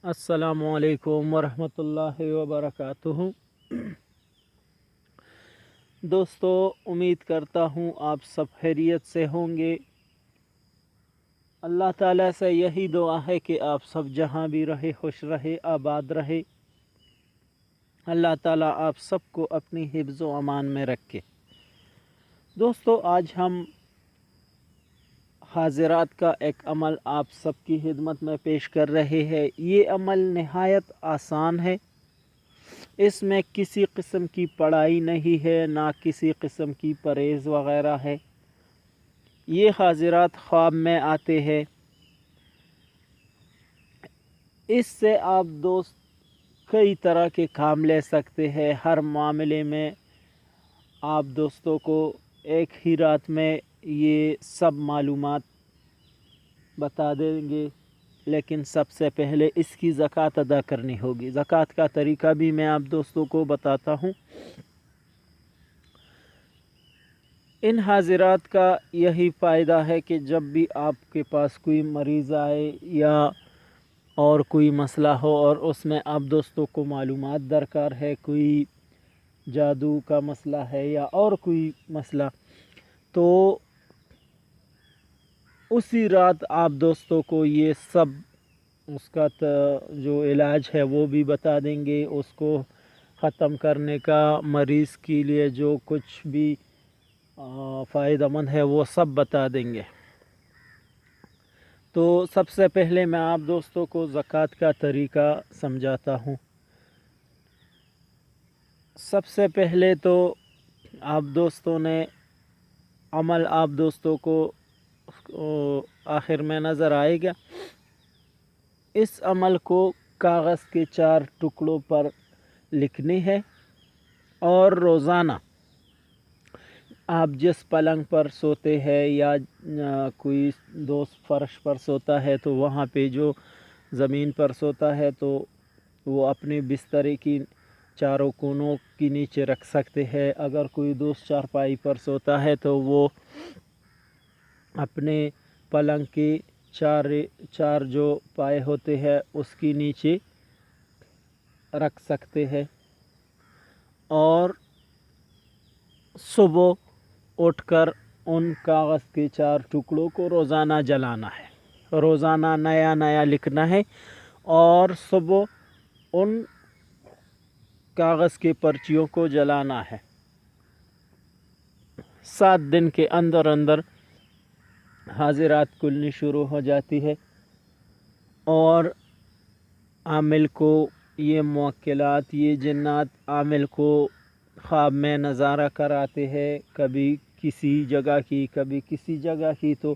السلام علیکم ورحمۃ اللہ وبرکاتہ۔ دوستو، امید کرتا ہوں آپ سب خیریت سے ہوں گے۔ اللہ تعالیٰ سے یہی دعا ہے کہ آپ سب جہاں بھی رہے خوش رہے آباد رہے۔ اللہ تعالیٰ آپ سب کو اپنی حفظ و امان میں رکھے۔ دوستو، آج ہم حاضرات کا ایک عمل آپ سب کی خدمت میں پیش کر رہے ہیں۔ یہ عمل نہایت آسان ہے، اس میں کسی قسم کی پڑھائی نہیں ہے، نہ کسی قسم کی پرہیز وغیرہ ہے۔ یہ حاضرات خواب میں آتے ہیں، اس سے آپ دوست کئی طرح کے کام لے سکتے ہیں۔ ہر معاملے میں آپ دوستوں کو ایک ہی رات میں یہ سب معلومات بتا دیں گے، لیکن سب سے پہلے اس کی زکوٰۃ ادا کرنی ہوگی۔ زکوٰۃ کا طریقہ بھی میں آپ دوستوں کو بتاتا ہوں۔ ان حاضرات کا یہی فائدہ ہے کہ جب بھی آپ کے پاس کوئی مریض آئے یا اور کوئی مسئلہ ہو اور اس میں آپ دوستوں کو معلومات درکار ہے، کوئی جادو کا مسئلہ ہے یا اور کوئی مسئلہ، تو اسی رات آپ دوستوں کو یہ سب اس کا جو علاج ہے وہ بھی بتا دیں گے، اس کو ختم کرنے کا مریض کے لیے جو کچھ بھی فائدہ مند ہے وہ سب بتا دیں گے۔ تو سب سے پہلے میں آپ دوستوں کو زکوٰۃ کا طریقہ سمجھاتا ہوں۔ سب سے پہلے تو آپ دوستوں نے عمل آپ دوستوں کو آخر میں نظر آئے گا۔ اس عمل کو کاغذ کے 4 ٹکڑوں پر لکھنی ہے، اور روزانہ آپ جس پلنگ پر سوتے ہیں یا کوئی دوست فرش پر سوتا ہے تو وہاں پہ جو زمین پر سوتا ہے تو وہ اپنے بسترے کی چاروں کونوں کے نیچے رکھ سکتے ہیں۔ اگر کوئی دوست چارپائی پر سوتا ہے تو وہ اپنے پلنگ کے چار جو پائے ہوتے ہیں اس کے نیچے رکھ سکتے ہیں، اور صبح اٹھ کر ان کاغذ کے 4 ٹکڑوں کو روزانہ جلانا ہے۔ روزانہ نیا نیا لکھنا ہے، اور صبح ان کاغذ کے پرچیوں کو جلانا ہے۔ 7 دن کے اندر اندر حاضرات کھلنی شروع ہو جاتی ہے، اور عامل کو یہ موکلات، یہ جنات عامل کو خواب میں نظارہ کراتے ہیں، کبھی کسی جگہ کی کبھی کسی جگہ کی، تو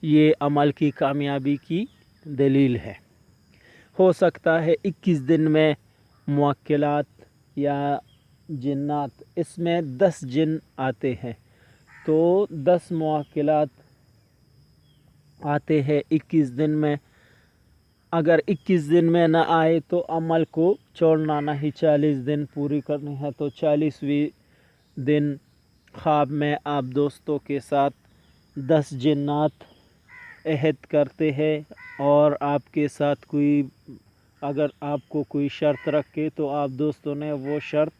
یہ عمل کی کامیابی کی دلیل ہے۔ ہو سکتا ہے 21 دن میں موکلات یا جنات، اس میں 10 جن آتے ہیں، تو 10 موکلات آتے ہیں 21 دن میں۔ اگر 21 دن میں نہ آئے تو عمل کو چھوڑنا نہیں، 40 دن پوری کرنی ہے۔ تو 40ویں دن خواب میں آپ دوستوں کے ساتھ 10 جنات عہد کرتے ہیں، اور آپ کے ساتھ اگر آپ کو کوئی شرط رکھے تو آپ دوستوں نے وہ شرط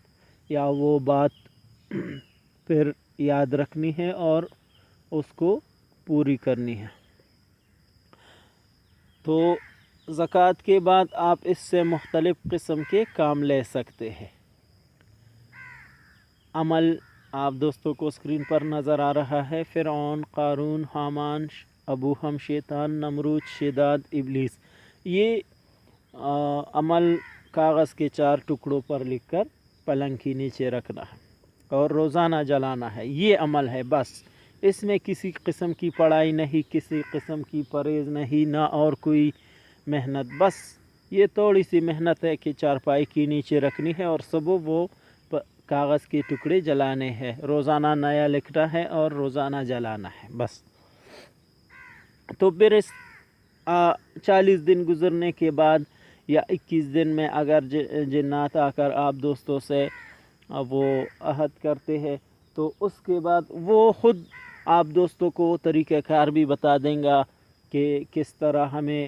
یا وہ بات پھر یاد رکھنی ہے اور اس کو پوری کرنی ہے۔ تو زکوٰۃ کے بعد آپ اس سے مختلف قسم کے کام لے سکتے ہیں۔ عمل آپ دوستوں کو اسکرین پر نظر آ رہا ہے۔ فرعون، قارون، حامان، ابوہم، شیطان، نمرود، شداد، ابلیس۔ یہ عمل کاغذ کے 4 ٹکڑوں پر لکھ کر پلنگ کے نیچے رکھنا ہے اور روزانہ جلانا ہے۔ یہ عمل ہے، بس اس میں کسی قسم کی پڑھائی نہیں، کسی قسم کی پرہیز نہیں، نہ اور کوئی محنت۔ بس یہ تھوڑی سی محنت ہے کہ چارپائی کے نیچے رکھنی ہے اور صبح وہ کاغذ کے ٹکڑے جلانے ہیں، روزانہ نیا لکھنا ہے اور روزانہ جلانا ہے، بس۔ تو پھر اس 40 دن گزرنے کے بعد یا 21 دن میں اگر جنات آ کر آپ دوستوں سے وہ عہد کرتے ہیں تو اس کے بعد وہ خود آپ دوستوں کو طریقہ کار بھی بتا دیں گا کہ کس طرح ہمیں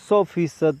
100%